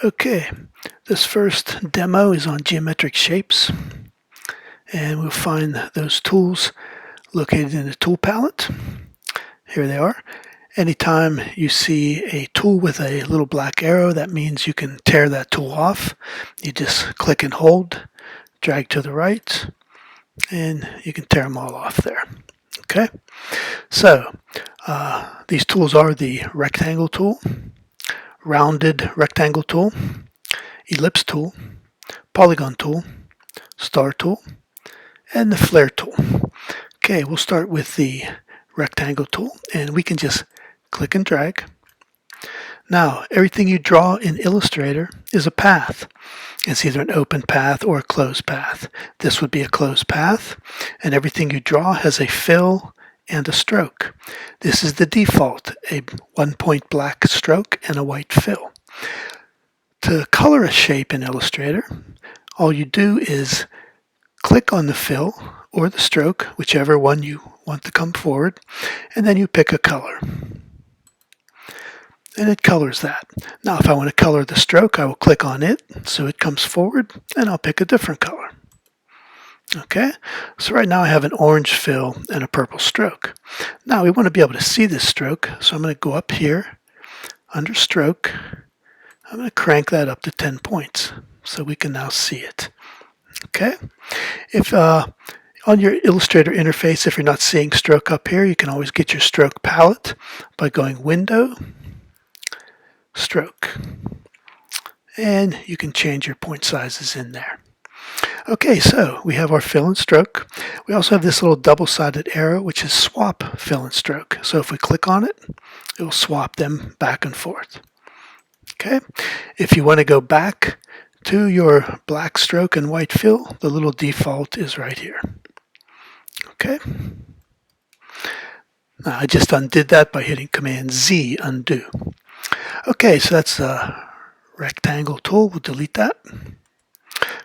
Okay, this first demo is on geometric shapes, and we'll find those tools located in the tool palette. Here they are. Anytime you see a tool with a little black arrow, that means you can tear that tool off. You just click and hold, drag to the right, and you can tear them all off there. Okay, so these tools are the rectangle tool, rounded rectangle tool, ellipse tool, polygon tool, star tool, and the flare tool. Okay, we'll start with the rectangle tool, and we can just click and drag. Now, everything you draw in Illustrator is a path. It's either an open path or a closed path. This would be a closed path, and everything you draw has a fill and a stroke. This is the default, a 1-point black stroke and a white fill. To color a shape in Illustrator, all you do is click on the fill or the stroke, whichever one you want to come forward, and then you pick a color. And it colors that. Now if I want to color the stroke, I will click on it so it comes forward, and I'll pick a different color. Okay, so right now I have an orange fill and a purple stroke. Now we want to be able to see this stroke, so I'm going to go up here under stroke. I'm going to crank that up to 10 points so we can now see it. Okay, if on your Illustrator interface, if you're not seeing stroke up here, you can always get your stroke palette by going Window, Stroke, and you can change your point sizes in there. Okay, so we have our fill and stroke. We also have this little double-sided arrow, which is swap fill and stroke. So if we click on it, it will swap them back and forth. Okay, if you want to go back to your black stroke and white fill, the little default is right here. Okay, now I just undid that by hitting Command Z, undo. Okay, so that's a rectangle tool. We'll delete that.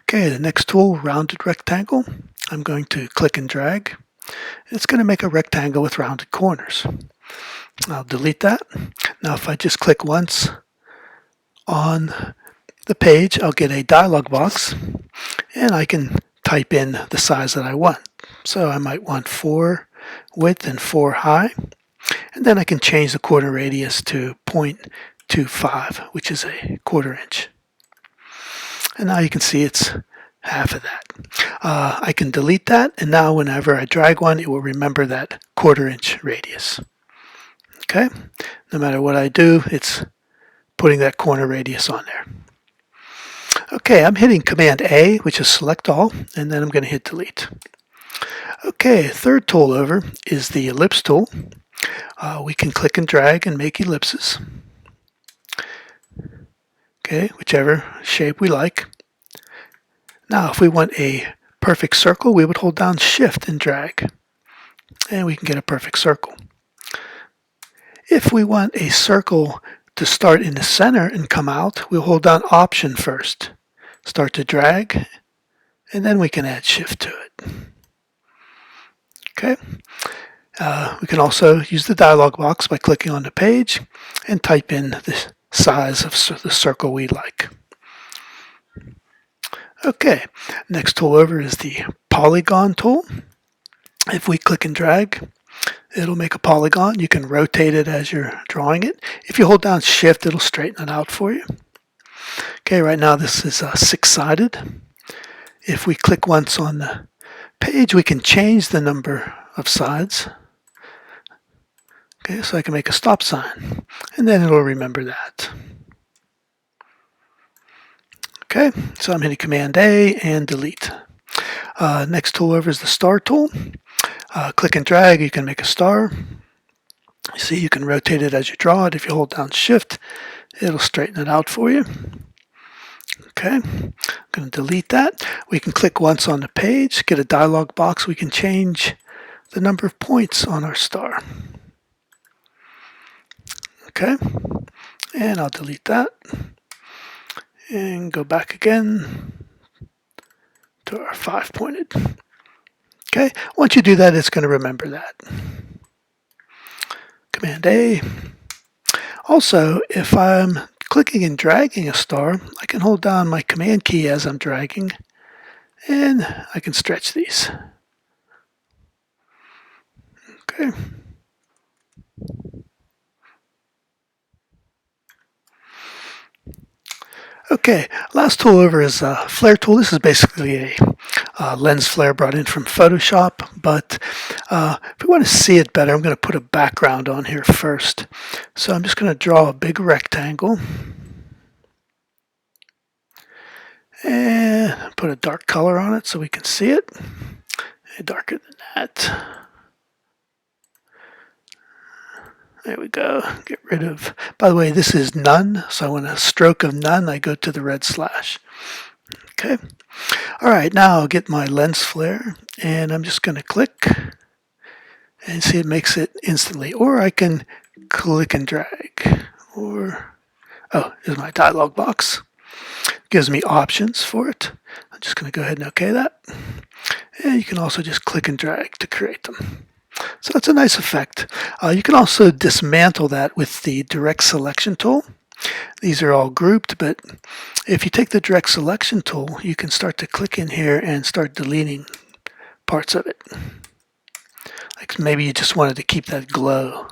Okay, the next tool, rounded rectangle. I'm going to click and drag. It's going to make a rectangle with rounded corners. I'll delete that. Now if I just click once on the page, I'll get a dialog box, and I can type in the size that I want. So I might want 4 width and 4 high, and then I can change the corner radius to 0.25, which is a 1/4 inch. And now you can see it's half of that. I can delete that, and now whenever I drag one, it will remember that 1/4 inch radius. Okay, no matter what I do, it's putting that corner radius on there. Okay, I'm hitting Command A, which is select all, and then I'm going to hit delete. Okay, third tool over is the ellipse tool. We can click and drag and make ellipses. Okay, whichever shape we like. Now if we want a perfect circle, we would hold down Shift and drag, and we can get a perfect circle. If we want a circle to start in the center and come out, we'll hold down Option first, start to drag, and then we can add Shift to it. Okay. We can also use the dialog box by clicking on the page and type in the size of the circle we like. Okay, next tool over is the polygon tool. If we click and drag, it'll make a polygon. You can rotate it as you're drawing it. If you hold down Shift, it'll straighten it out for you. Okay, right now this is 6-sided. If we click once on the page, we can change the number of sides. Okay, so I can make a stop sign, and then it'll remember that. Okay, so I'm hitting Command A and delete. Next tool over is the star tool. Click and drag, you can make a star. See, you can rotate it as you draw it. If you hold down Shift, it'll straighten it out for you. Okay, I'm going to delete that. We can click once on the page, get a dialog box. We can change the number of points on our star. Okay, and I'll delete that and go back again to our 5-pointed. Okay, once you do that, it's going to remember that. Command A. Also, if I'm clicking and dragging a star, I can hold down my command key as I'm dragging, and I can stretch these. Okay. Okay, last tool over is a flare tool. This is basically a lens flare brought in from Photoshop, but if we want to see it better, I'm going to put a background on here first. So I'm just going to draw a big rectangle and put a dark color on it so we can see it. And darker than that. There we go. Get rid of, by the way, this is none. So I want a stroke of none. I go to the red slash. Okay. All right. Now I'll get my lens flare and I'm just going to click and see it makes it instantly. Or I can click and drag. Or, oh, here's my dialog box. Gives me options for it. I'm just going to go ahead and OK that. And you can also just click and drag to create them. So that's a nice effect. You can also dismantle that with the direct selection tool. These are all grouped, but if you take the direct selection tool, you can start to click in here and start deleting parts of it. Like maybe you just wanted to keep that glow.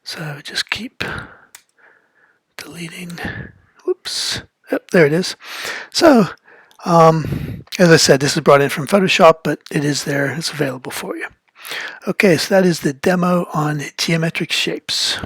So just keep deleting. Whoops. Yep, there it is. So as I said, this is brought in from Photoshop, but it is there. It's available for you. Okay, so that is the demo on geometric shapes.